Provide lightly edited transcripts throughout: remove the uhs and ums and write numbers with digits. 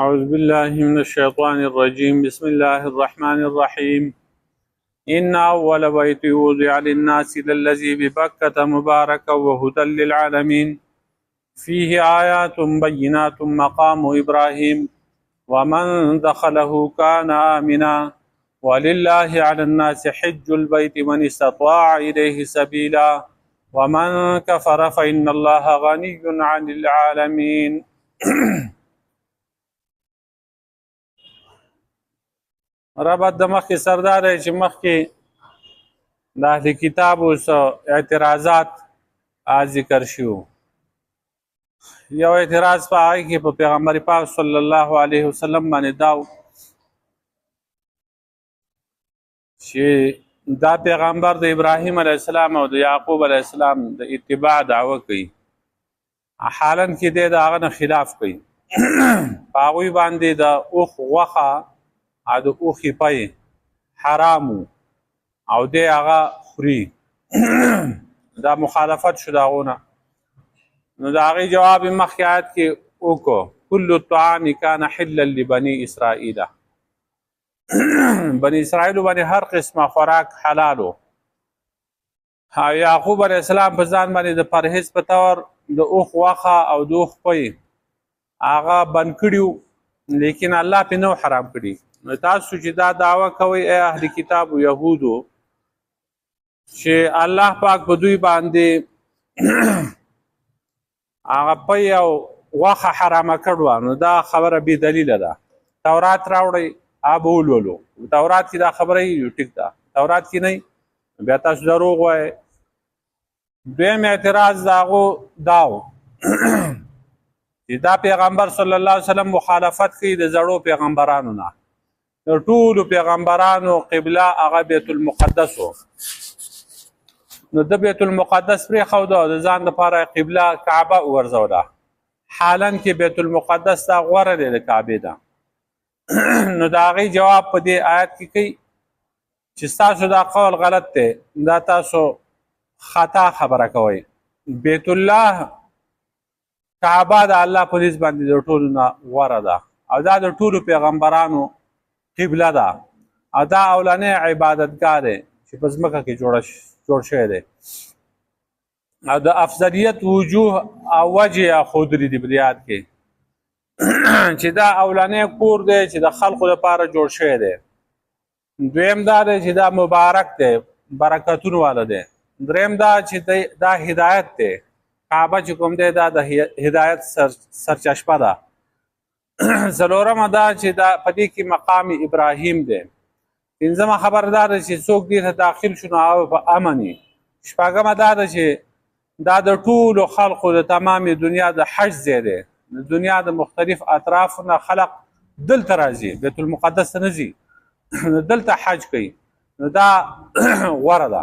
أعوذ بالله من الشيطان الرجيم بسم الله الرحمن الرحيم إن أول بيت وضع للناس للذي ببكة مباركا وهدى للعالمين فيه آيات بينات مقام إبراهيم ومن دخله كان آمنا ولله على الناس حج البيت من استطاع إليه سبيلا ومن كفر فإن الله غني عن العالمين. ربط د مخکې سردار دی چې مخکې د اهل کتابو څه اعتراضات ذکر شو. یو اعتراض په هغې کې په پیغمبر پاک صلی الله علیه وسلم باندې دا چې دا پیغمبر د ابراهیم علیه السلام او د یعقوب علیه السلام د اتباع دعوه کوي، حالا کې دی د هغه نه خلاف کوي. په هغوی باندې د اوښ غوښه او د اوښې پی حرامو او دی هغه خوري. دا مخالفت شو د هغو نه. نو د هغې جواب یې مخکې آیت کې وکړو، کل الطعام کان حلا لبني اسرائیل. بني اسرائیلو باندې هر قسمه خوراک حلالو. یعقوب علیه السلام په ځان باندې د پرهیز په طور د اوښ غوښه او د اوښ پی هغه بند کړي، لیکن الله پې نه حرام کړي. نو تاسو چې دا دعوه کوئ ای اهل کتاب و یهودو چې الله پاک په دوی باندې هغه پی او غوښه حرامه کړوه، نو دا خبره بې دلیله ده. تورات راوړئ به ولولو. تورات کې دا خبره یي ټیک ده، تورات کې نه بیا تاسو دروغ وایئ. دویم اعتراض د هغو دا و چې دا پیغمبر صلی الله علیه وسلم مخالفت کوي د زړو پیغمبرانو نه. د ټولو پیغمبرانو قبله هغه بیت المقدس و، نو د بیت المقدس پرېښوده او د ځان لپاره قبله کعبه وګرځوله، حالا کې بیت المقدس دا غوره دی د کعبې ده. نو د هغې جواب په دې آیت کې کوي چې ستاسو دا قول غلط دی، دا تاسو خطا خبره کوئ. بیت الله کعبه د الله په لیز باندې د ټولو نه غوره ده او دا د ټولو پیغمبرانو قبله ده او دا اولنی عبادتګاه دی چې په ځمکه کې جوړ شوی دی او د افضلیت وجوه او وجه ښودلي دي په دې آیت کې چې دا اولنی کور دی چې د خلقو لپاره جوړ شوی دی. دویم دا دی چې دا مبارک دی، برکتونو والا دی. دریم دا چې دا هدایت دی، کعبه چې کوم دی دا د هدایت سرچشمه ده. څلورمه دا چې دا په دې کې مقام ابراهیم دی. پنځمه خبر دا ده چې څوک دې ته داخل شو نو هغه په امن وي. شپږمه دا ده چې دا د ټولو خلقو د تمامې دنیا د حج ځای دی. د دنیا د مختلف اطرافو نه خلق دلته راځي، بیت المقدس ته نه ځي، دلته حج کوي. نو دا غوره ده.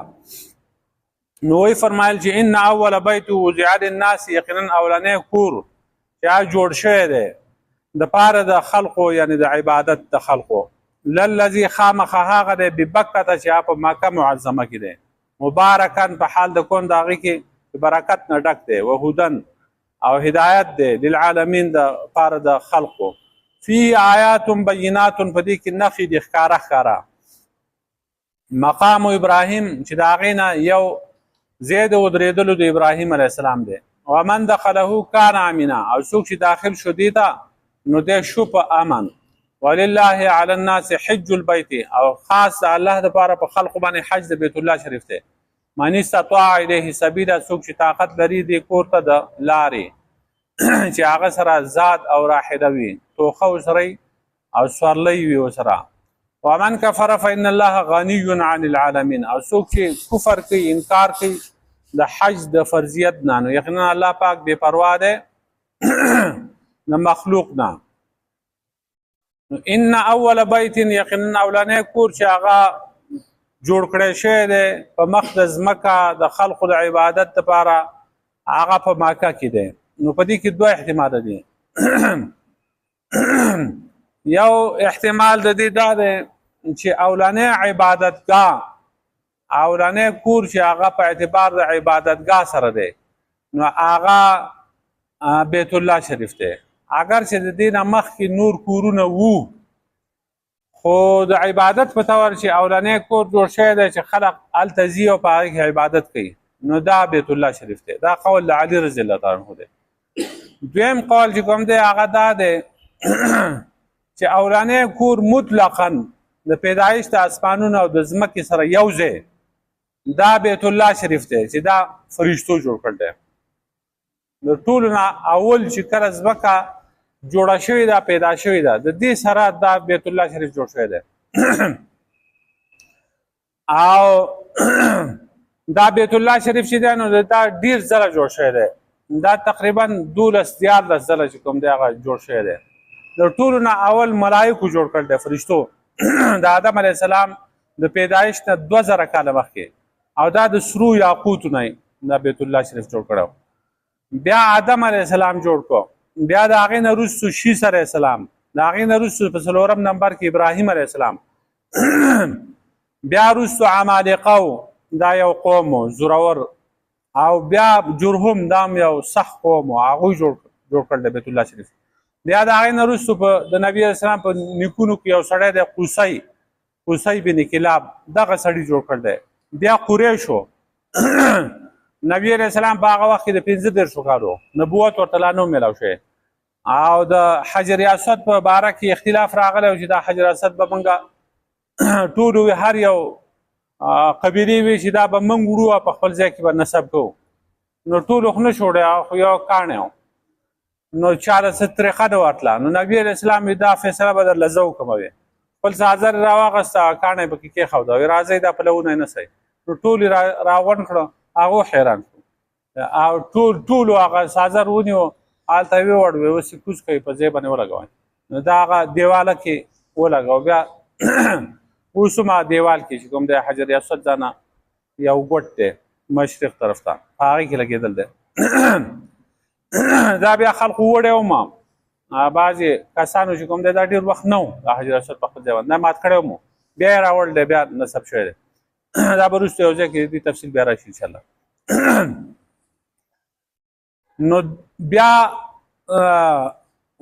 نو وی فرمایل چې ان اول بیت وضع للناس، یقینا اولنی کور چې هغه جوړ شوی دی د پاره د خلقو، یعنی د عبادت د خلقو. للذي خامخ هغه دی ببکته چې هغه په مکه معظمه کې دی، مبارکن په حال د کون د هغې کې برکت نه ډک دی، وهدن او هدایت دی للعالمین د پاره د خلقو. فی آیات بینات، په دې کې نښې دي ښکاره ښکاره. مقام ابراهیم چې د هغې نه یو ځای د ودرېدلو د ابراهیم علیه السلام دی. ومن دخله کان آمنا، او څوک چې داخل شو دې ته نو دی شو په امن. ولله علی الناس حج البیت، او خاص الله دپاره په خلقو باندې حج د بیت الله شریف دی. من استطاع الیه سبیلا، څوک چې طاقت لري دې کور ته د لارې چې هغه سره زاد او راحله وي، توخه ورسره او سورلی وي ورسره. ومن کفر فإن الله غنی عن العالمین، او څوک چې کفر کوي انکار کوي د حج د فرضیت نه، نو یقینا الله پاک بې پروا دی د مخلوق نه. ان اول بیت، یقینا اولنی کور چې هغه جوړ کړی شوی دی په مخ د ځمکه د خلقو د عبادت لپاره، هغه په مکه کې دی. نو په دې کې دوه احتمال دي. یو احتمال د دې دا دی چې اولنی عبادتګاه، اولنی کور چې هغه په اعتبار د عبادتګاه سره دی، نو هغه بیت الله شریف دی. اگر چې د دې نه مخکې نور کورونه وو خو د عبادت په تور چې اولنی کور جوړ شوی دی چې خلق هلته ځي او په هغې کې عبادت کوي نو دا بیت الله شریف دی. دا قول د علي رضی الله تعالی عنه دی. دویم قول چې کوم دی هغه دا دی چې اولنی کور مطلقا د پیدایش د اسمانونو او د ځمکې سره یو ځای دا بیت الله شریف دی چې دا فرشتو جوړ کړی دی. د ټولو نه اول چې کله ځمکه جوړه شوې ده پیدا شوې ده د دې سره دا بیت الله شریف جوړ شوی دی او دا بیت الله شریف چې دی نو دا ډیر ځله جوړ شوی دی. دا تقریبا 12-14 ځله چې کوم دی هغه جوړ شوی دی. د ټولو نه اول ملایکو جوړ کړل دی فرشتو د آدم علیه السلام د پیدایش نه 2000 کاله مخکې او دا د سرو یاقوتو نه دا بیت الله شریف جوړ کړو. بیا آدم علیه السلام جوړ کړو. بیا د هغې نه وروستو شیس علیه السلام د هغې نه وروستو په 4م نمبر کې ابراهیم علیه السلام بیا وروستو عمالقه دا یو قوم و زورور او بیا جرهم دا هم یو سخت قوم و هغوی جوړ کړل بیت الله شریف. بیا د هغې نه وروستو د نبي علیه السلام په نیکونو کې یو سړی دی قصی بن کلاب دغه سړي جوړ کړل دی. بیا قریشو نبی علیه السلام په هغه وخت کې د 15 کالو نبوت ورته لا نه میلاو شوی او د حجر اسود په باره کې اختلاف راغلی چې دا حجر اسود به موږ ټولو هر یو قبیلې وي چې دا به موږ وړو او په خپل ځای کې به نسب کوو نو ټولو خو نه شو وړی خو یو کاڼی و نو چا له څه طریقه نه ورتله نو نبي علیه السلام دا فیصله به درله زه وکړم وی خپل څادر یې راواغسته کاڼی پکې کېښوده وی راځئ دا پلونه یې نسئ نو ټول یې راغونډ کړه هغه حیران شو او ټولو هغه څادر ونیو هلته یې ووړ اوس یې کوز کوي په ځای باندې ولګوئ نو دا هغه دیواله کې ولګو. بیا اوس هم دیوال کې چې کوم دی حجر اسود دا نه یو ګوټ دی مشرق طرف ته په هغې کې لګېدل دی. دا بیا خلقو وړی وم بعضې کسانو چې کوم دی دا ډېر وخت نه و دا حجر اسود په خپل ځای باندې دا مات کړی وم بیا یې راوړل دی بیا نصب شوی دی. دا به وروسته یو ځای کې دې تفصیل بیا راشي انشاءالله. نو بیا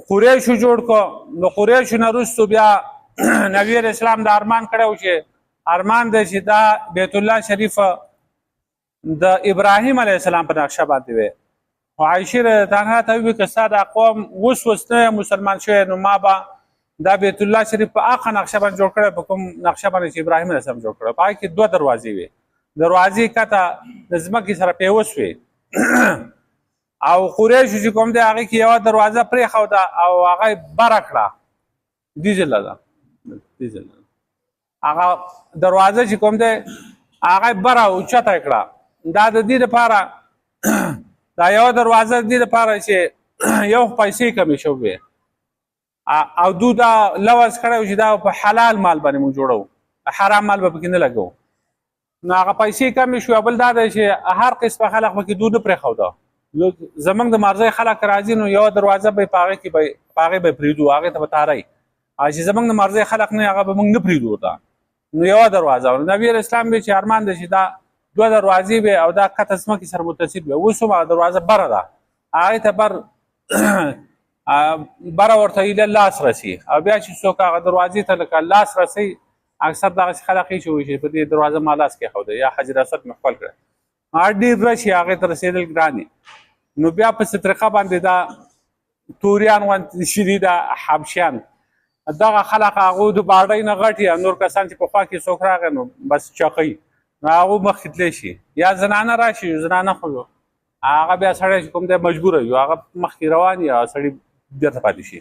قریشو جوړ کړو نو قریشو نه وروستو بیا نبی علیه السلام د ارمان کړی و چې ارمان دی چې دا بیت الله شریف د ابراهیم علیه السلام په نقشه باندې وی خو عایشې رضی الله عنها ته وویل که ستا دا قوم اوس نه مسلمان شوی نو ما به دا بیت الله شریف په هغه نقشه باندې جوړ کړی په کوم نقشه باندې چې ابراهیم علیه السلام جوړ کړی په هغې کې 2 دروازې وې. دروازې کته د ځمکې سره پیوست وې او قریشو چې کوم دی هغې کې یوه دروازه پرېښوده او هغه یې بره کړه دیزله ده هغه دروازه چې کوم دی هغه یې بره اوچته یې کړه دا د دې لپاره دا یوه دروازه د دې لپاره چې یو پیسې کمې شوې او دو دا لوز کړی چې دا په حلال مال باندې موږ جوړو حرام مال به پکې نه لګو نو هغه پیسې کمې شوې بل دا دی چې هر قسمه خلق پکې دو نه پرېښوده زموږ د مرزۍ خلک راځي نو یوه دروازه به په هغې به پرېږدو هغې ته به تاری چې زموږ د مرزۍ خلک نه هغه به موږ نه پرېږدو ورته نو یوه دروازه نبي علیه السلام وی چې ارمان دی چې دا 2 دروازې وي او دا کته ځمکې سره متصل وي. اوس هم هغه دروازه بره ده هغې ته بره ورته ایله لاس رسي او بیا چې څوک هغه دروازې ته لکه لاس رسي اکثر دغسې خلک یې چې وایي چې په دې دروازه ما لاس کېښوده یا حجر اسود مې خپل کړی ډېر راشي هغې ته رسېدل ګران دي. نو بیا په څه طریقه باندې دا توریان غوندې شي دا حبشیان دغه خلک هغو د باډۍ نه غټ نور کسان چې پخوا کې څوک راغی نو بس چقی نو هغو مخکې تللی شي یا زنانه راشي زنانه خو هغه بیا سړی چې کوم دی مجبوره وي هغه مخکې روان وي هغه سړي بیرته پاتې شي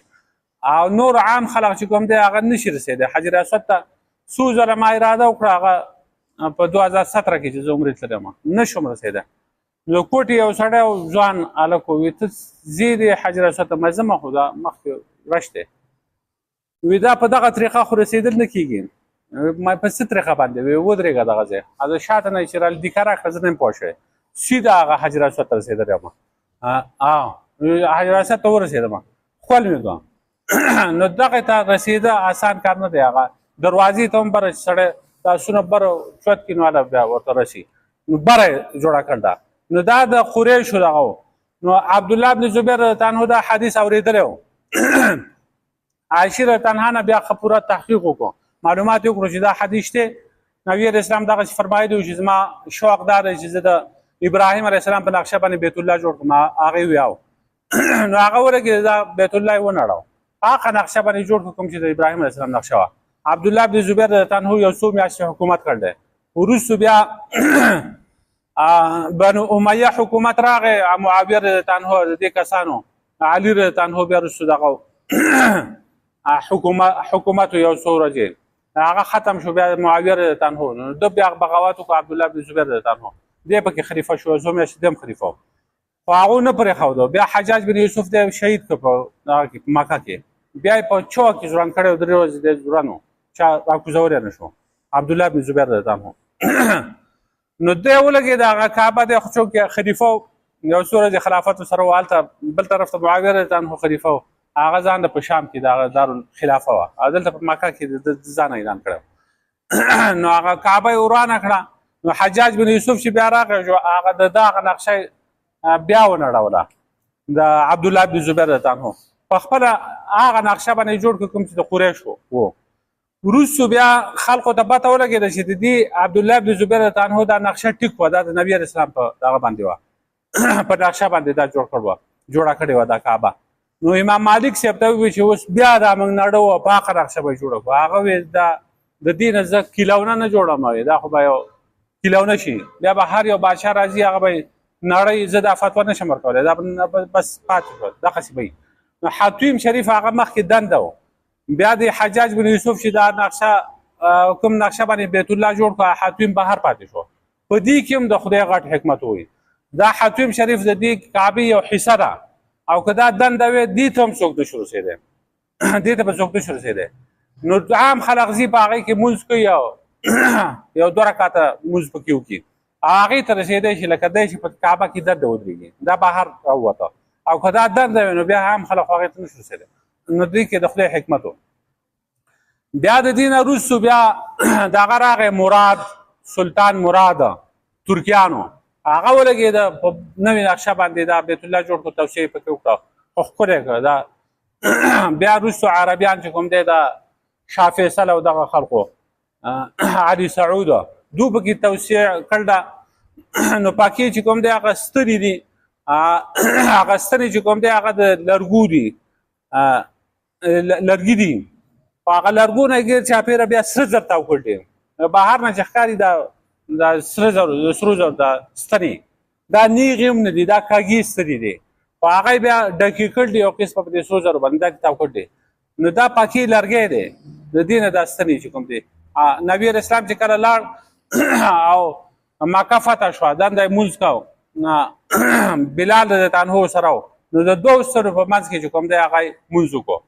او نور عام خلک چې کوم دی هغه نشي رسېدی. حجر اسود ته څو ځله ما اراده وکړه هغه په 2017 کې چې زه عمرې تللی یم نشم رسېدی نو کوټې یو سړی ځوان هلک ووي ته ځې دې حجر اسود ته مې ځمه خو دا مخکې رش دی وی دا په دغه طریقه خو رسېدل نه کېږي ما په څه طریقه باندې وی ودرېږه دغه ځای د شاته نه چې رالدیکه راکړه زه نه یم پوه شوی سیده هغه حجر اسود ته رسېدلی یم حجر اسود ته ورسېدم خپل مې کړه نو دغه ته رسېده آسان کار نه دی هغه دروازې ته هم بره چې سړی لاسونه بره چوت کړي نو هله بیا ورته رسي نو بره یې جوړه کړ نو دا د قریشو دغه نو عبدالله بن زبیر رضی الله عنه دا حدیث اورېدلی و عائشه رضی الله عنها بیا پوره تحقیق وکړو، معلومات وکړو چې دا حدیث دی. نبی علیہ السلام دغه فرمایلی چې زما شوق دا دی چې زه د ابراهیم علیه السلام په نقشه باندې بیت الله جوړ کړم. هغې ویاو نو هغه ورګېد دا بیت الله یې ونړاو، هغه نقشه باندې جوړ کړو کوم چې د ابراهیم علیه السلام نقشه وه. عبدالله بن زبیر رضی الله عنه یو څو میاشتې حکومت کړ دی. وروستو بیا بنو امیه حکومت راغی، معاویه رضی الله عنه د دې کسانو، علي رضی الله عنه بیا وروستو دغه حکومت یو څو ورځې هغه ختم شو. بیا معاویه رضی الله عنه نو ده بیا بغاوت وکړو، عبدالله بن زبیر رضی الله عنه دی پکې خلیفه شو، څو میاشتې دی هم خلیفه و، خو هغو نه پرېښودو. بیا حجاج بن یوسف دی شهید کړ په مکه کې، بیا یې په چوک کې ځوړند کړی و، 3 ورځې دی ځوړند و، چا راکوزولی نه شو عبدالله بن زبیر رضی الله عنه. نو دی ولګېد هغه کعبه دی څوک خلیفه و، یو څو ورځې خلافت سره و، هلته بل طرف ته معاویه رضی الله عنه خلیفه و، هغه ځان په شام کې د دارالخلافه وه، او دلته په مکه کې د ځان اعلان کړی. نو هغه کعبه یې ورانه کړه. نو حجاج بن یوسف چې بیا راغی هغه د هغه نقشه بیا ونړوله د عبدالله بن زبیر رضی الله عنه، په خپله هغه نقشه باندې جوړ کړ کوم چې د قریشو و. وروستو بیا خلکو ته پته ولګېده چې د دې عبدالله بن زبیر رضی الله عنه دا نقشه ټیک وه، دا د نبي علیه السلام په دغه باندې وه، په نقشه باندې دا جوړه کړې وه دا کعبه. نو امام مالک صاحب ته وویل چې اوس بیا دا موږ نړوو، په هغه نقشه به جوړه کړو. هغه ویل دا د دې نه زه کیلونه نه جوړوم، دا خو به یو کیلونه شي، بیا به هر یو بادشاه راځي هغه به نړۍ، زه دا فتوا نشم ورکولی، دا بس پاتې شو دغسې به وي. نو حتیم شریف هغه مخکې دنده و. بیا د حجاج بن یوسف چې دا نقشه کوم نقشه باندې بیت الله جوړ کړه، حتیم بهر پاتې شو. په دې کې هم د خدای غټ حکمت وي. دا حتیم شریف د دې کعبې یو حصه ده، او که دا دنده وي دې ته هم څوک نشي رسېدی، دې ته به څوک نشي رسېدی. نو عام خلک ځي په هغې کې مونځ کوي، یو 2 رکعته مونځ پکې وکړي، هغې ته رسېدی شي لکه دی چې په کعبه کې دنده ودرېږي، دا بهر راووته. او که دا دنده وي نو بیا عام خلک خو هغې ته نشي رسېدی. نو دې کې د خدای حکمت و. بیا د دې نه وروستو بیا دغه راغی مراد، سلطان مراد ترکیانو، هغه ولګېده په نوې نقشه باندې دا بیت الله جوړ کړو، توسعه یې پکې وکړه، خو ښکلی کړه دا. بیا وروستو عربیان چې کوم دی دا شاه فیصل او دغه خلکو علي سعود دو پکې توسعه کړله. نو پاکې چې کوم دی هغه ستنې دي، هغه ستنې چې کوم دی هغه د لرګو دي، لرګي دي، په هغه لرګو نه ګیر چاپېره بیا سره زر تاو کړ دي، بهر نه چې ښکاري دا سره زر د سرو زر دا ستنې، دا نیغې هم نه دي، دا کاږي ستنې دي، په هغه بیا ډکې کړ دي یو قسمه په دې سرو زرو باندې دا تاو کړ دي. نو دا پاکې لرګی دی، د دې نه دا ستنې چې کوم دی. نبي علیه السلام چې کله لاړ او مکه فتح شوه، دنده یې مونځ کو، بلال رضی الله عنه سره و، نو د 2 ستنو په منځ کې چې کوم دی هغه یې مونځ وکړو.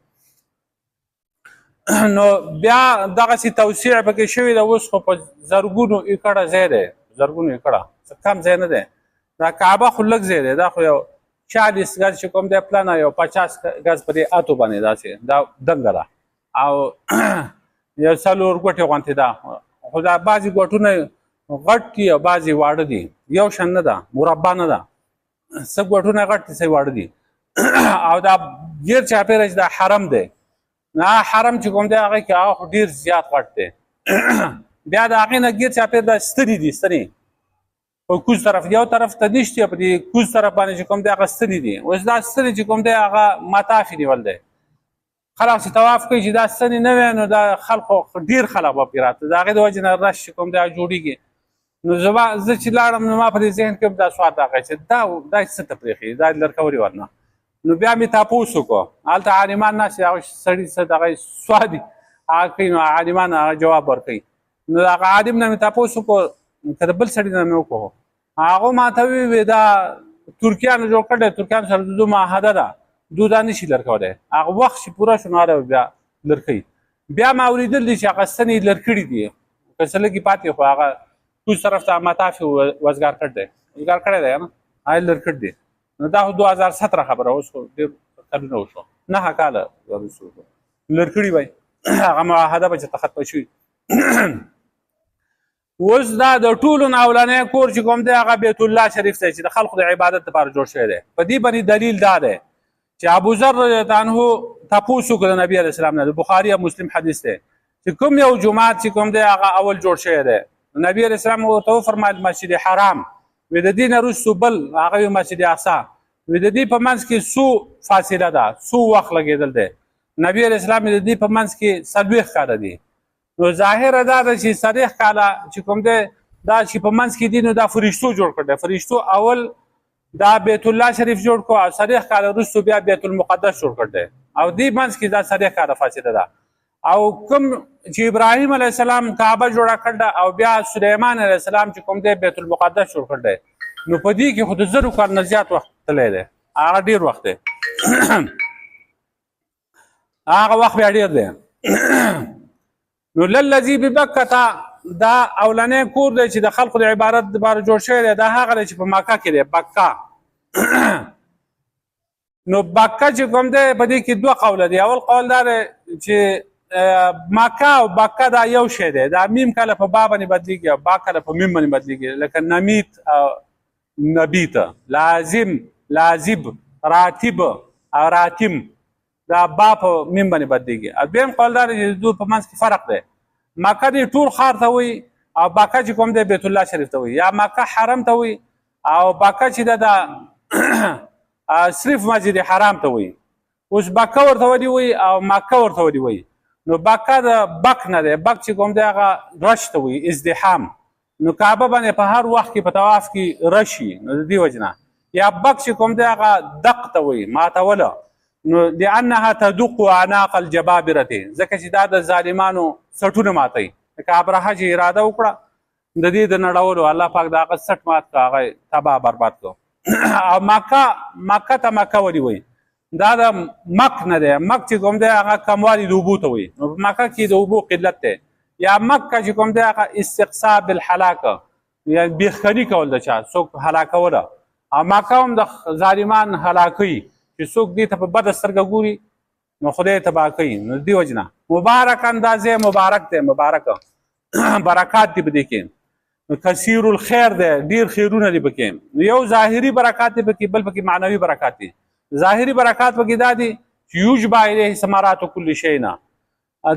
نو بیا دغسې توسیع پکې شوې ده. اوس خو په زرګونو ایکړه ځای دی، زرګونو ایکړه، کم ځای نه دی. دا کعبه خو لږ ځای دی، دا خو یو 40 ګز چې کوم دی پلنه، یو 50 ګز په دې اتو باندې داسې دا دنګه ده، او یو 4 ګوټې غوندې ده. خو دا بعضې ګوټونه غټ دي او بعضې واړه دي، یو شان نه ده، مربع نه ده، څه ګوټونه غټ دي څه واړه دي. او دا ګیر چاپېره چې دا حرم دی، نه حرم چې کوم دی هغه کې هغه خو ډېر زیات غټ دی. بیا د هغې نه ګیر چاپېر دا ستنې دي، ستنې په کوز طرف، یو طرف ته نشته، په دې کوز طرف باندې چې کوم دی هغه ستنې دي. اوس دا ستنې چې کوم دی هغه مطاف یې نیول دی، خلک چې طواف کوي چې دا ستنې نه وي نو دا خلکو ډېر خلک به پرې راته، د هغې د وجې نه رش چې کوم دی هغه جوړېږي. نو زه چې لاړم نو ما په دې ذهن کې دا سوال راغی چې دا څه ته پرېښي، دا لرکورې ورنه. نو بیا مې تپوس وکړو، هلته عالمان ناست دي، هغه سړي څه دغه سوال دي هغه کوي، نو عالمان هغه جواب ورکوي. نو هغه عالم نه مې تپوس وکړو، که د بل سړي نه مې وکړو، هغه ما ته وویل دا ترکیانو جوړ کړی، ترکیانو سره د دوی معاهده ده، دوی دا نشي لر کولی. هغه وخت چې پوره شو نو هغه بیا لر کوي. بیا ما اورېدل دي چې هغه ستنې لر کړي دي، که څه لږې پاتې خو هغه کوز طرف ته مطاف یې وزګار کړی دی، وزګار کړی دی که نه، هغه لر کړي دي. نو دا خو 2017 خبره، اوس خو ډېر کلونه وشو، 9 کاله وروسته لر کړي وای، هغه معاهده به چې ختمه شوي. اوس دا د ټولو نه اولنی کور چې کوم دی هغه بیت الله شریف دی چې د خلکو د عبادت لپاره جوړ شوی دی. په دې باندې دلیل دا دی چې ابو ذر رضی الله عنه تاسو کو د نبی علیه السلام نه بخاری او مسلم حدیث دی چې کوم یو جمعات چې کوم دی هغه اول جوړ شوی دی. نبی علیه السلام ورته فرمایل مسجد حرام وې د دین وروسته بل هغه مسجد اقصی وې د دې په منځ کې سو فاصله ده سو وخت لګیدل دی. نبی علیه السلام د دې په منځ کې 40 کاله دي. نو ظاهر دا ده چې 40 کاله چې کوم دی دا چې په منځ کې دي نو دا فرشتو جوړ کړل. فرشتو اول دا بیت الله شریف جوړ کو او 40 کاله وروسته بیا بیت المقدس جوړ کړل او دې منځ کې دا 40 کاله فاصله ده. او کوم چې ابراهیم علیه السلام کعبه جوړه کړه او بیا سلیمان علیه السلام چې کوم دی بیت المقدس جوړ کړل نو په دې کې خو د 1000 کال نه زیات وخت تللی دی. هغه ډیر وخت دی هغه وخت بیا ډیر دی. نو للذي ببکه دا اولنې کور دی چې د خلقو د عبادت لپاره جوړ شوی دی. دا هغه دی چې په مکه کې دی بکه. نو بکه چې کوم دی په دې کې دوه قوله دي. اول قول دا دی چې مکه او بکه دا یو شی دی. دا میم کله په با باندې بدلیږي او با کله په میم باندې بدلیږي لکه نمیت او نبیت لازم لازب راتب او راتم دا با په میم باندې بدلیږي. دویم قول دا دی چې دوی په منځ کې فرق دی. مکه دی ټول ښار ته وایي او بکه چې کوم دی بیت الله شریف ته وایي یا مکه حرم ته وایي او بکه چې دا صرف مسجد حرام ته وایي. اوس بکه ورته ودی وایي او مکه ورته ودی وایي. نو بکه د بک نه دی. بک چې کوم دی هغه رش ته وایي ازدحام. نو کعبه باندې په هر وخت کې په طواف کې رشي نو د دې وجه نه. یا بک چې کوم دی هغه دق ته وایي ماتوله. نو لانها تدق اعناق الجبابره ځکه چې دا د ظالمانو سټونه ماتوي. لکه ابرهه چې اراده وکړه د دې د نړولو الله پاک د هغه سټ مات کړ هغه تباه برباد کړ. او مکه ته مکه ولې وایي دا د مک نه دی. مک چې کوم دی هغه کموالي د اوبو ته وایي. نو په مکه کې د اوبو قلت دی. یا مکه چې کوم دی هغه استقصاء بالهلاکه یا بیخکري کول د چا څوک هلاکوله. او مکه هم د ظالمان هلاکوي چې څوک دې ته په بده سترګه ګوري نو خدای تباه کوي. نو دې وجه نه مبارک اندازې مبارک دی. مبارک برکات دي په دې کې. نو کثیر الخیر دی ډیر خیرونه دي پکې. نو یو ظاهري برکات دي پکې بل پکې معنوي برکات دي. ظاهري برکات پکې دا دي چې یوجبا الیه ثمرات کل شیء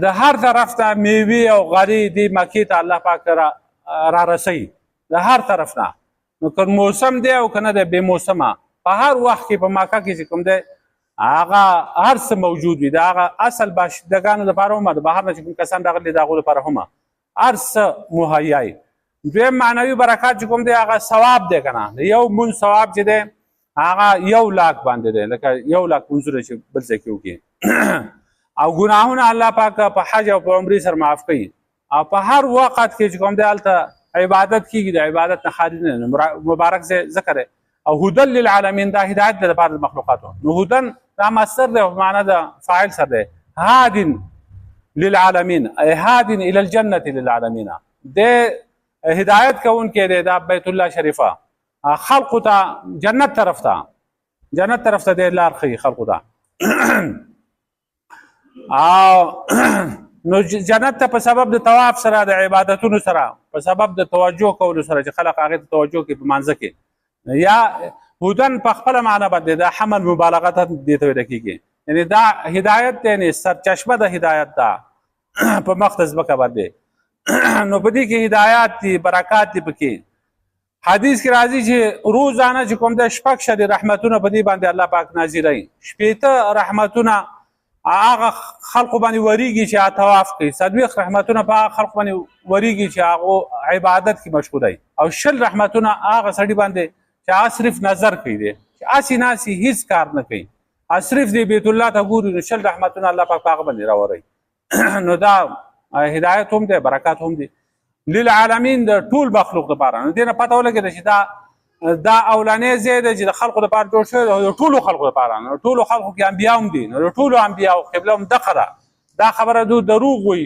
د هر طرف ته میوې او غلې دې مکې ته الله پاک را رسوي د هر طرف نه. نو که موسم دی او که نه دی بې موسمه په هر وخت کې په مکه کې چې کوم دی هغه هر څه موجود وي. د هغه اصل باشندګانو لپاره هم د بهر نه چې کوم کسان راغلي د هغو لپاره هم هر څه مهیا وي. دویم معنوي برکات چې کوم دی هغه ثواب دی که نه. یو مونځ ثواب چې دی هغه 1 لاک باندې دی. لکه 1 لاک مونځونه چې بل ځای کې وکړي او ګناهونه الله پاک په حج او په عمرې سره معاف کوي. او په هر وخت کې چې کوم دی هلته عبادت کېږي د عبادت نه خارج نه مبارک ذکر دی. او هدن للعالمین دا هدایت د لپاره د مخلوقاتو. نو هدن دا مصدر دی په معنا د فاعل سره دی. هادن للعالمین ای هادن الی الجنة للعالمین د هدایت کوونکی دی دا بیت الله شریفه خلقو ته جنت طرف ته دی لار ښیي خلقو ته. او نو جنت ته په سبب د طواف سره د عبادتونو سره په سبب د توجه کولو سره چې خلق هغې ته توجه کوي په مانځه کې. یا هدن په خپله معنا باندې دا حمل مبالغه ته دې ته ویل کېږي. یعنې دا هدایت دی یعنې سرچشمه د هدایت ده په مخ د ځمکه باندې. نو په دې کې هدایات دي برکات دي پکې. حدیث کې راځي چې روزانه چې کوم دی 6 رحمتونه په دې باندې الله پاک نازلوي. 80 رحمتونه هغه خلقو باندې وریږي چې طواف کوي. 40 رحمتونه په هغه خلقو باندې وریږي چې هغه عبادت کې مشغول دي. او 60 رحمتونه هغه سړي باندې چې هغه صرف نظر کوي دي چې اسی ناسي هیڅ کار نه کوي صرف دی بیت الله ته ګوري. نو 60 رحمتونه الله پاک هغه باندې راوړي. نو دا هدایت هم دی برکات هم دي للعالمین د ټول مخلوق لپاره. نو دې نه پته ولګېده چې دا اولانې ځای دی چې د خلقو لپاره جوړ شوی دی د ټولو خلقو لپاره. نو ټولو خلقو کې انبیا هم دي. نو د ټولو انبیاو قبله هم دغه ده. دا خبره دروغ وایي.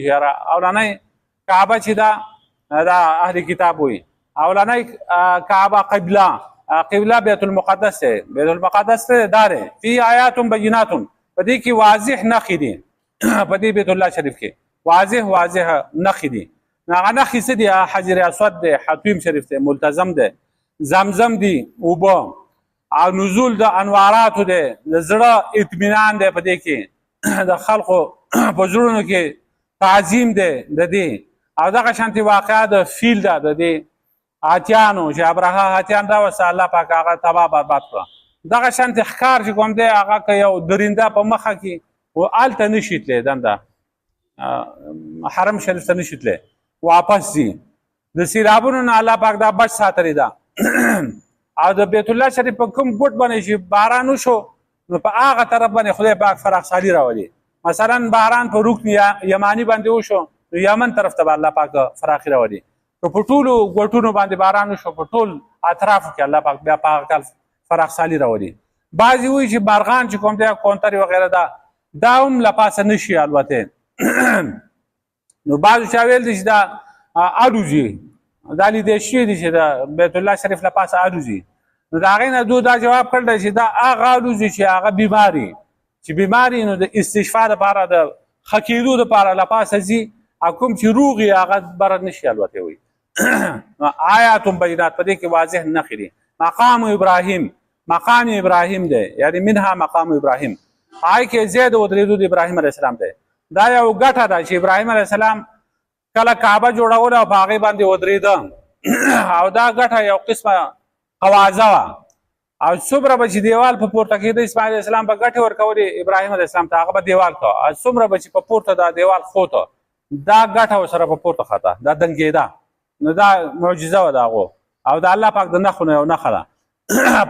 اولنۍ کعبه چې دا اهل کتاب وایي اولنۍ کعبه قبله بیت المقدس دی. بیت المقدس دا دی فی آیات بینات په دې کې واضح نښې دي. په دې بیت الله شریف کې واضح نښې دي. هغه نښې څه دي؟ حجر اسود دی، حتیم شریف دی، ملتزم دی، زمزم دی اوبه، او نزول د انواراتو دی، د زړه اطمینان دی په دې کې، د خلقو په زړونو کې تعظیم دی د دې. او دغه شانتې واقعه د فیل ده د دې هاتیانو چې ابرهه هاتیان راوسته، الله پاک هغه تباه برباد کړه. دغه شانتې ښکار چې کوم دی هغه که یو درنده په مخه کې و هلته نشي تللی، دنده حرم شریف ته نشي تللی، واپس ځي. د سیلابونو نه الله پاک دا بچ ساتلې ده. او د بیت الله شریف په کوم ګوټ باندې چې باران وشو نو په هغه طرف باندې خدای پاک فراخسالي راولي. مثلا باران په رکن یمانی باندې وشو نو یمن طرف ته به الله پاک فراخي راولي. که په ټولو ګوټونو باندې باران وشو په ټول اطرافو کې الله پاک بیا په هغه کال فراخسالي راولي. بعضې وایي چې بارغان چې کوم دی کونترې وغیره ده دا هم له پاسه نشي الوتی. نو بعضو چا ویل دي چې دا الوځي، دا لیدی شوي دي چې د بیت الله شریف له پاسه الوځي. نو د هغې نه دو دا جواب کړی دی چې دا هغه الوځي چې هغه بیماري، چې بیماري نو د استشفا دپاره د ښه کېدو دپاره له پاسه ځي، او کوم چې روغ یې هغه بره نشي الوتی وي. آیات بینات په دې کې واضح نښې دي. مقام ابراهیم، مقام ابراهیم دی، یعنی منها مقام ابراهیم، هغې کې ځای د ودرېدو د ابراهیم علیه السلام دی. دا یو ګټه ده چې ابراهیم علیه السلام کله کعبه جوړوله او په هغې باندې ودرېده، او دا ګټه یو قسمه قوازه وه. او څومره به چې دیوال په پورته کېده اسماعیل علیه السلام به ګټې ورکولې ابراهیم علیه السلام ته، هغه به دیوال که، او څومره به چې په پورته دا دیوال خوته دا ګټه ورسره په پورته خته، دا دنګېده. نو دا معجزه وه د هغو، او د الله پاک د نښو نه یو نښه ده.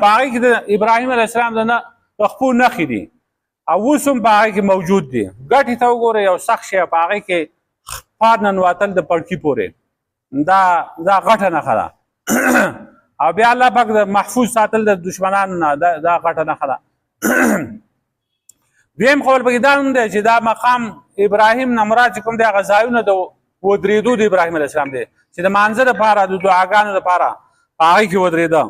په هغې کې د ابراهیم علیه السلام د خپو نښې دي، او اوس هم په هغې کې موجود دي. ګټې ته وګورئ یو سخت شی په هغې کې خپار ننوتل د پړکي پورې، دا غټه نښه ده. او بیا الله پاک د محفوظ ساتل د دشمنانو نه دا غټه نښه ده. دویم قول پکې دا هم دی چې دا مقام ابراهیم نه مراد چې کوم دی هغه ځایونه د ودرېدو د ابراهیم علیه السلام دی، چې د مانځه دپاره د دعاګانو دپاره په هغې کې ودرېده.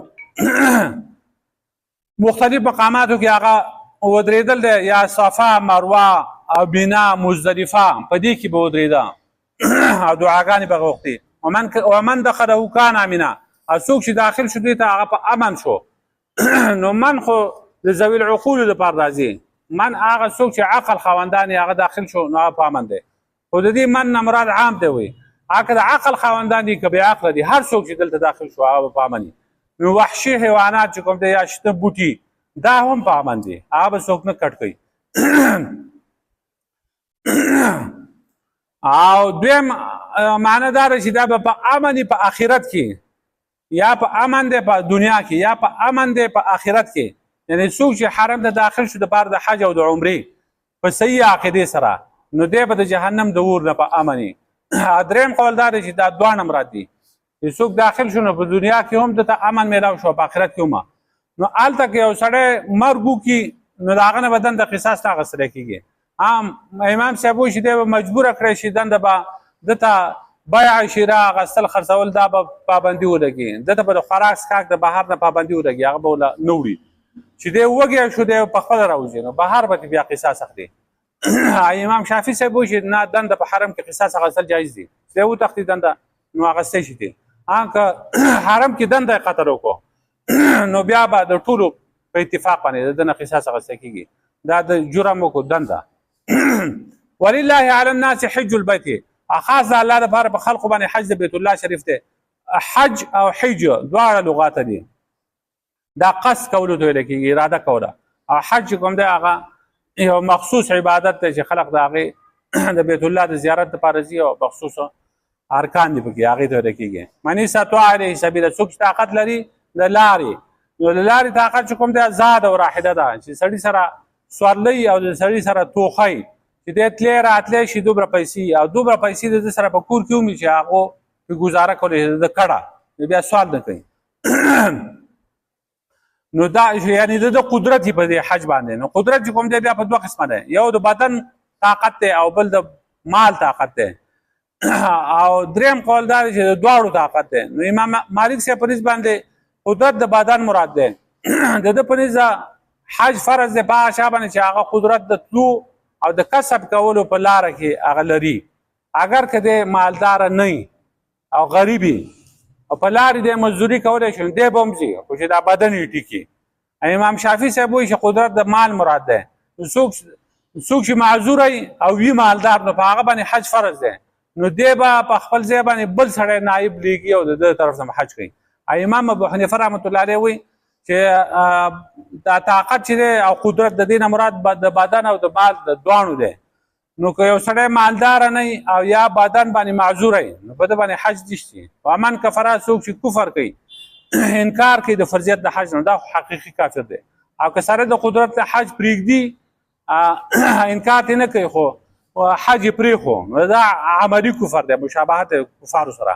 مختلف مقاماتو کې هغه ودرېدل دی، یا صفا، مروه او بنا، مزدلفه، په دې کې به ودرېده او دعاګانې به غوښتې. ومن دخله کان امنا، او څوک چې داخل شو دوی ته هغه په امن شو. نو من خو د ذوي العقولو دپاره راځي، من هغه څوک چې عقل خاوندان هغه داخل شو نو هغه په امن دی. خو د دې من نه مراد عام دی وي، هغه د عقل خاوندان دي که بې عقله دي، هر څوک چې دلته داخل شو هغه په امن دي. نو وحشي حیوانات چې کوم دی یا شته بوټي دا هم په امن دي، هغه به څوک نه کټ کوي. او دویم معنی دا ده چې دا به په امن دی په آخرت کې، یا په امن دی په دنیا کې، یا په امن دی په آخرت کې. یعنی څوک چې حرم ته داخل شو دپاره د حج او د عمرې په صحیح عقیدې سره نو دی به د جهنم د اور نه په امن وي. دریم قول دا دی چې دا دواړه مراد دي، چې څوک داخل شو نو په دنیا کې هم دته امن میلاو شو، په آخرت کې هم. نو هلته که یو سړی مرګ وکړي نو د هغه نه به دنده قصاص نه اخیستلی کېږي. امام صاحب وایي چې دی به مجبوره کړی شي دنده به دته بیع شیره اخیستل خرڅول دا به پابندي ولګي، دته به د خوراک څښاک د بهر نه پابندي ولګي، هغه به وله نه وړي. چې دی وږی شو دی په خپله راوځي نو بهر به بیا قصاص اخلي. امام شافعي صاحب وایي چې نه، دنده په حرم کې قصاص اخیستل جایز دي، چې دی وتښتي دنده نو اخیستی شي دي. که حرم کې دنده یې قتل وکړو نو بیا به د ټولو په اتفاق باندې د ده نه قصاص اخیستی کېږي، دا د جرم وکړو دنده. ولله علی الناس حج البیت، خاص د الله دپاره په خلقو باندې حج د بیت الله شریف دی. حج او حج دواړه لغات دي، دا قصد کولو ته ویل کېږي، اراده کوله. او حج کوم دی هغه یو مخصوص عبادت دی چې خلق د هغې د بیت الله د زیارت دپاره ځي، او مخصوص ارکان دي پکې، هغې ته ویل کېږي. من استطاع الیه سبیلا، څوک چې طاقت لري د لارې، نو د لارې طاقت چې کوم دی زاد او راحده ده، چې سړي سره سورلۍ او د سړي سره توخی، چې دی تلی راتلی شي دومره پیسې، او دومره پیسې د ده سره په کور کې ومي چې هغو پې ګزاره کولی د کډه، نو بیا سوال نه کوي. نو دا یعنی د قدرت په دې حج باندې. نو قدرت چې کوم دی بیا په دوه قسمه دی، یو د بدن طاقت دی او بل د مال طاقت دی. او دریم قول دا دی چې د دواړو طاقت دی. نو امام مالک صاحب په نسبت باندې قدرت د بدن مراد دی، د ده په نسبت حج فرض دی په هغه چا باندې چې هغه قدرت د تلو او د کسب کولو په لاره کې هغه لري. اگر که دی مالداره نه او غریبي او په لارې دی مزدوري کولی شي، دی به هم ځي، خو چې دا بدن یې ټیکي. امام شافعي صاحب وایي چې قدرت د مال مراد ده. څوک چې معذور او وي مالدار نو په هغه باندې حج فرض ده، نو دی به په خپل ځای باندې بل سړی نایب لیږي او د ده طرف نه حج کوي. امام ابو حنیفه رحمت الله علیه وایي چې دا طاقت چې دی او قدرت د دې نه مراد د بدن او د مال د دواړو دی. نو که یو سړی مالدار نه او یا بدن باندې معذور نو په ده باندې حج نشته. ومن کفر څوک چې کفر کوي انکار کوي د فرضیت د حج نه، دا حقیقي کافر دی. او که سره د قدرت حج پرېږدي انکار یې نه کوي خو حج یې پرېښو، دا عملي کفر دی، مشابهت کفارو سره.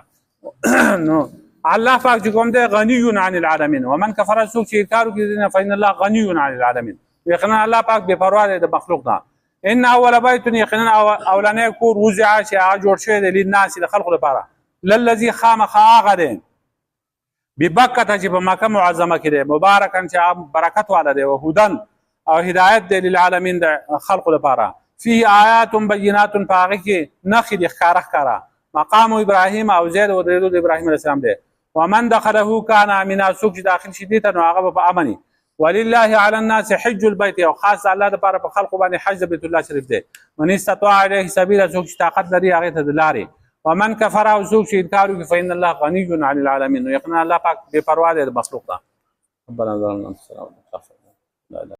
نو الله پاک چې کوم دی غنی عن العالمین، ومن کفر څوک چې انکار وکړي فإن الله غنی عن العالمین، یقینا الله پاک بې پروا دی د مخلوق نه. ان اول بیت یقینا اولنی کور وضع چې هغه جوړ شوی دی للناس د خلقو لپاره، للذي خامخا هغه دی ببکته چې په مکه معظمه کې دی، مبارکا چې برکت والا دی، او هدن او هدایت دی للعالمین د خلقو لپاره. فيه آیات بینات په هغې کې نښې دي ښکاره ښکاره. مقام ابراهیم او ځای د ودرېدو د ابراهیم علیه السلام دی. ومن دخله کان امنا څوک چې داخل شي دې ته نو هغه به په امن وي. ولله علی الناس حج البیت، او خاص الله دپاره په خلقو باندې حج د بیت الله شریف دی. من استطاع الیه سبیلا څوک چې طاقت لري هغې ته د لارې. ومن کفر او څوک چې انکار وکړي فإن الله غنی عن العالمین، نو یقینا الله پاک بې پروا دی د مخلوق نه. ربنا ظلمنا انفسنا